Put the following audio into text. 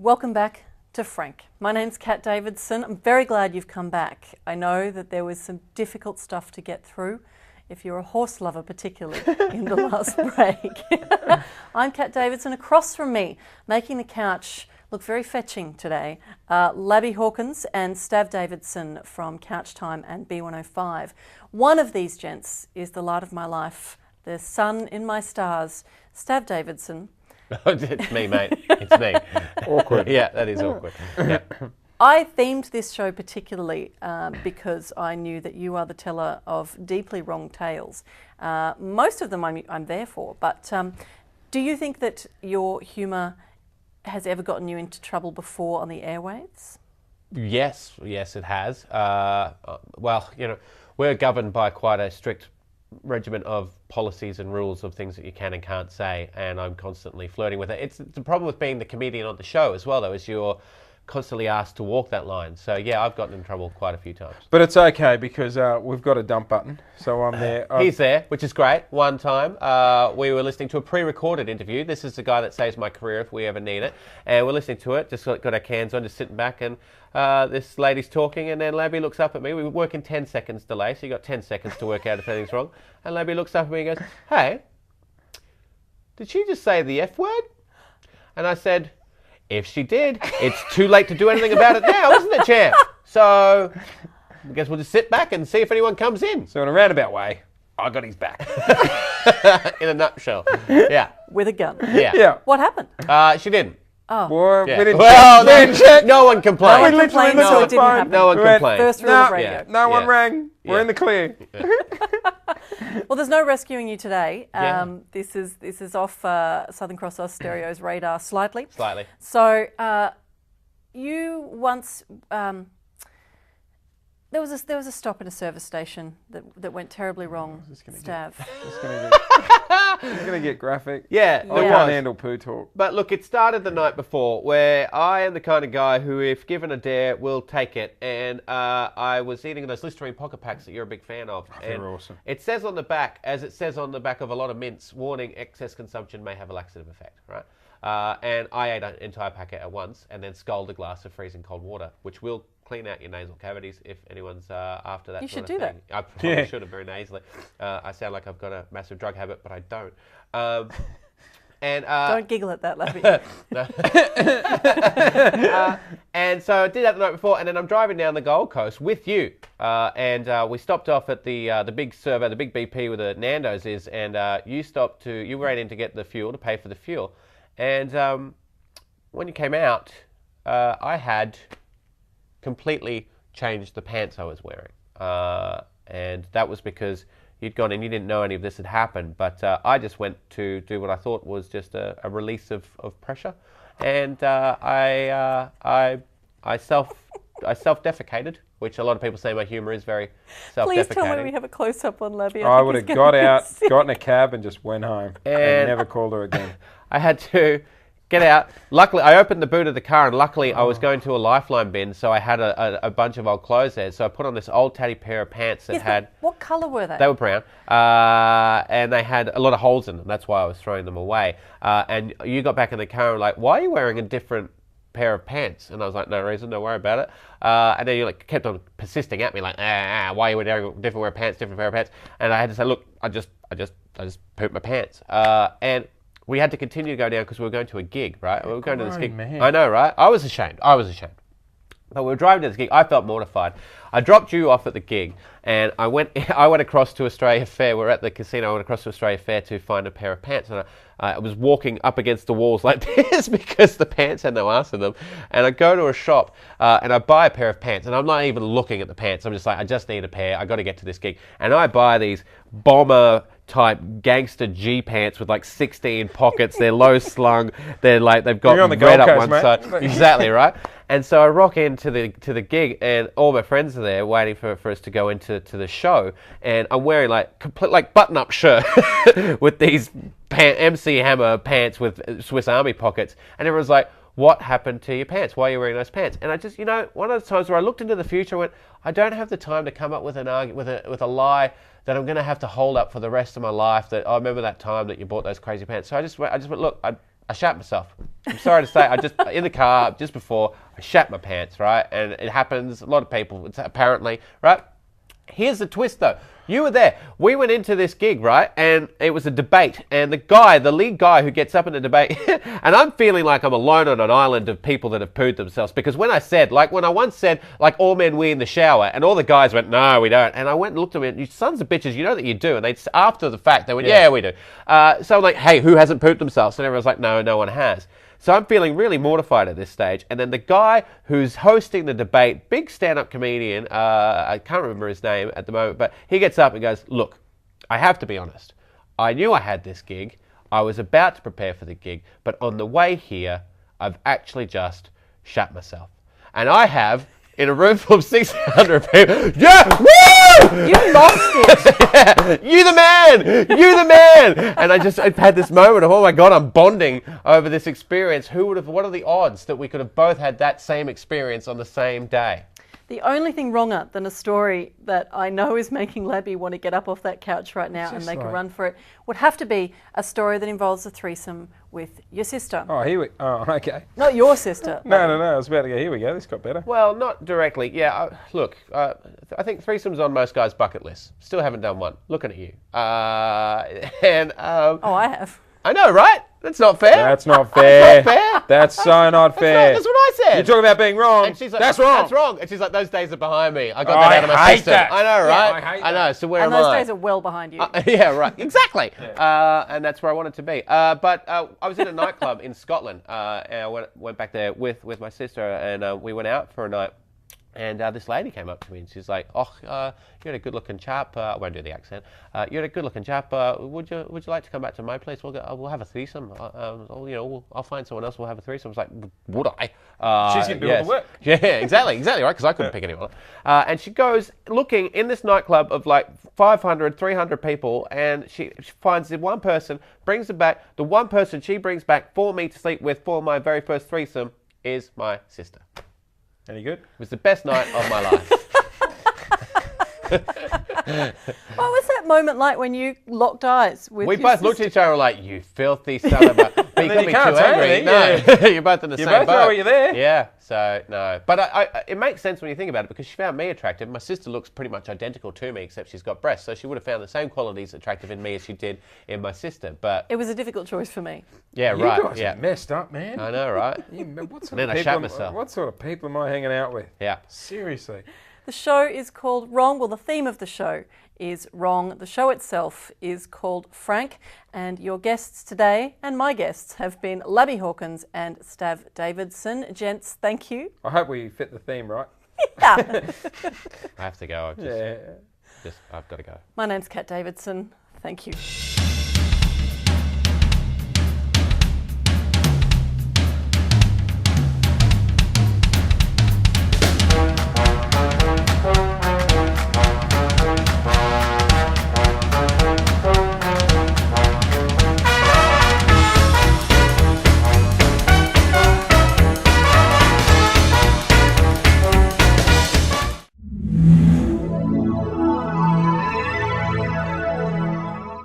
Welcome back to Frank. My name's Kat Davidson. I'm very glad you've come back. I know that there was some difficult stuff to get through, if you're a horse lover particularly, in the last break. I'm Kat Davidson. Across from me, making the couch look very fetching today, Labby Hawkins and Stav Davidson from Couch Time and B105. One of these gents is the light of my life, the sun in my stars, Stav Davidson. It's me, mate. It's me. Awkward. Yeah, that is awkward. Yeah. I themed this show particularly because I knew that you are the teller of deeply wrong tales. Most of them I'm there for, but do you think that your humour has ever gotten you into trouble before on the airwaves? Yes, it has. Well, you know, we're governed by quite a strict regiment of policies and rules of things that you can and can't say, and I'm constantly flirting with it. It's the problem with being the comedian on the show as well, though, is you're constantly asked to walk that line. So yeah, I've gotten in trouble quite a few times. But it's okay because we've got a dump button, so I'm there. He's there, which is great. One time we were listening to a pre-recorded interview. This is the guy that saves my career if we ever need it. And we're listening to it, just got our cans on, just sitting back, and this lady's talking, and then Labby looks up at me. We work in 10 seconds delay, so you got 10 seconds to work out if anything's wrong. And Labby looks up at me and goes, "Hey, did she just say the F word?" And I said, "If she did, it's too late to do anything about it now, isn't it, champ? So I guess we'll just sit back and see if anyone comes in." So in a roundabout way, I got his back. In a nutshell. Yeah. With a gun. Yeah. What happened? She didn't. Oh. Boy, Yeah. we didn't Well, check. We didn't check. No one complained. No one We literally complained, looked so at it the didn't phone. happen. No one We went, complained. First rule No. of radio. Yeah. No one rang. We're Yeah. in the clear. Well, there's no rescuing you today. Yeah. This is off Southern Cross Stereo's radar slightly. Slightly. So you once there was a stop at a service station that went terribly wrong. Stav. It's going to get graphic. Yeah, I it can't was. handle poo talk. But look, it started the night before, where I am the kind of guy who, if given a dare, will take it. And I was eating those Listerine pocket packs that you're a big fan of. They're And awesome. it says on the back, as it says on the back of a lot of mints, warning: excess consumption may have a laxative effect. Right? And I ate an entire packet at once, and then sculled a glass of freezing cold water, which will clean out your nasal cavities if anyone's after that. You sort should of do thing. I probably should have very nasally. I sound like I've got a massive drug habit, but I don't. And Don't giggle at that, Labby. and so I did that the night before, and then I'm driving down the Gold Coast with you, and we stopped off at the big servo, the big BP where the Nando's is, and you ran in to get the fuel, to pay for the fuel, and when you came out, I had completely changed the pants I was wearing, and that was because you'd gone in, you didn't know any of this had happened, but I just went to do what I thought was just a release of pressure, and I self-defecated, which a lot of people say my humour is very self-defecating. Please tell me we have a close-up on Labby. I would have got out, got in a cab and just went home and never called her again. I had to get out. Luckily, I opened the boot of the car, and luckily I was going to a Lifeline bin, so I had a bunch of old clothes there. So I put on this old tatty pair of pants that Yes, had... but what colour were they? They were brown, and they had a lot of holes in them. That's why I was throwing them away. And you got back in the car and were like, "Why are you wearing a different pair of pants?" And I was like, "No reason, don't worry about it." And then you kept on persisting at me like, why are you wearing different pair of pants? And I had to say, "Look, I just pooped my pants." And we had to continue to go down because we were going to a gig, right? We were going to this gig. Man. I know, right? I was ashamed. But we were driving to this gig. I felt mortified. I dropped you off at the gig, and I went across to Australia Fair. We're at the casino. I went across to Australia Fair to find a pair of pants, and I was walking up against the walls like this because the pants had no ass in them. And I go to a shop, and I buy a pair of pants, and I'm not even looking at the pants. I'm just like, I just need a pair. I got to get to this gig, and I buy these bomber type gangster G pants with like 16 pockets. They're low slung. They're like they've got You're on the red Gold up Coast, one mate. side. Exactly right. And so I rock into the gig, and all my friends are there waiting for us to go into the show. And I'm wearing like complete like button up shirt with these MC Hammer pants with Swiss Army pockets, and everyone's like, "What happened to your pants? Why are you wearing those pants?" And I just, one of the times where I looked into the future, I went, I don't have the time to come up with with a lie that I'm going to have to hold up for the rest of my life. That I remember that time that you bought those crazy pants. So I just went, look, I shat myself. I'm sorry to say, I just, in the car, just before, I shat my pants, right? And it happens, a lot of people, apparently, right? Here's the twist, though. You were there. We went into this gig, right? And it was a debate. And the lead guy who gets up in the debate, and I'm feeling like I'm alone on an island of people that have pooed themselves. Because when I once said, like, all men wee in the shower, and all the guys went, no, we don't. And I went and looked at them, you sons of bitches, you know that you do. And after the fact, they went, yeah, we do. So I'm like, hey, who hasn't pooped themselves? And everyone's like, no one has. So I'm feeling really mortified at this stage. And then the guy who's hosting the debate, big stand-up comedian, I can't remember his name at the moment, but he gets up and goes, look, I have to be honest. I knew I had this gig. I was about to prepare for the gig. But on the way here, I've actually just shat myself. And I have, in a room full of 600 people, yeah, woo! You lost it. Yeah, you the man! And I've had this moment of, oh my God, I'm bonding over this experience. What are the odds that we could have both had that same experience on the same day? The only thing wronger than a story that I know is making Labby want to get up off that couch right now and make a run for it would have to be a story that involves a threesome with your sister. Oh, okay. Not your sister. No. I was about to go, here we go. This got better. Well, not directly. Yeah, look, I think threesome's on most guys' bucket lists. Still haven't done one. Looking at you. Oh, I have. I know, right? That's not fair. That's not fair. That's not fair. That's so not fair. That's what I said. You're talking about being wrong. And she's like, that's wrong. That's wrong. And she's like, those days are behind me. I got that out of my system. That. I know, right? Yeah, I know. So where and am those I? days are well behind you. Yeah, right. Exactly. Yeah. And that's where I wanted to be. But I was in a nightclub in Scotland. And I went back there with my sister, and we went out for a night. And this lady came up to me and she's like, "Oh, you're a good-looking chap. I won't do the accent. You're a good-looking chap. Would you like to come back to my place? We'll have a threesome. I'll find someone else. We'll have a threesome." I was like, "Would I?" She's gonna do all the work. Yeah, exactly, right. Because I couldn't pick anyone. And she goes looking in this nightclub of like 500, 300 people, and she finds the one person, brings them back. The one person she brings back for me to sleep with for my very first threesome is my sister. Any good? It was the best night of my life. What was that moment like when you locked eyes with We your both sister? looked at each other like, you filthy son of a... But you then can't be you can't too say angry. anything, No, you're both in the same both boat. know you're there. Yeah, so no. But it makes sense when you think about it because she found me attractive. My sister looks pretty much identical to me except she's got breasts. So she would have found the same qualities attractive in me as she did in my sister. But It was a difficult choice for me. yeah, You right. guys Yeah. are messed up, man. I know, right? What sort And then of I people shat myself. What sort of people am I hanging out with? Yeah. Seriously. The show is called Wrong. Well, the theme of the show is Wrong. The show itself is called Frank. And your guests today, and my guests, have been Labby Hawkins and Stav Davidson. Gents, thank you. I hope we fit the theme right. Yeah. I have to go. I've got to go. My name's Kat Davidson. Thank you.